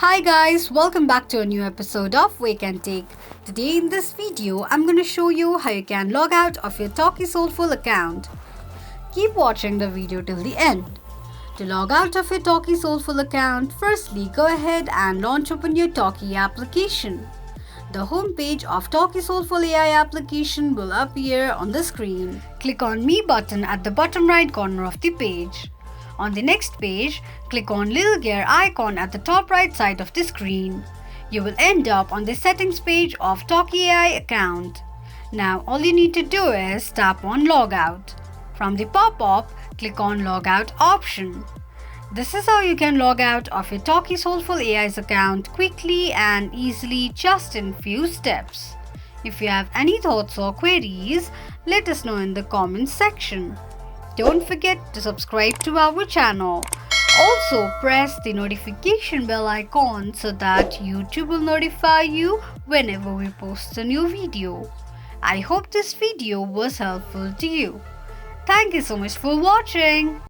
Hi guys, welcome back to a new episode of Wake&Tech. Today in this video, I'm going to show you how you can log out of your Talkie Soulful account. Keep watching the video till the end. To log out of your Talkie Soulful account, firstly go ahead and launch open your Talkie application. The home page of Talkie Soulful AI application will appear on the screen. Click on Me button at the bottom right corner of the page. On the next page, click on little gear icon at the top right side of the screen. You will end up on the settings page of Talkie AI account. Now all you need to do is tap on Logout. From the pop-up, click on Logout option. This is how you can log out of your Talkie Soulful AI's account quickly and easily just in few steps. If you have any thoughts or queries, let us know in the comments section. Don't forget to subscribe to our channel. Also press the notification bell icon so that YouTube will notify you whenever we post a new video. I hope this video was helpful to you. Thank you so much for watching.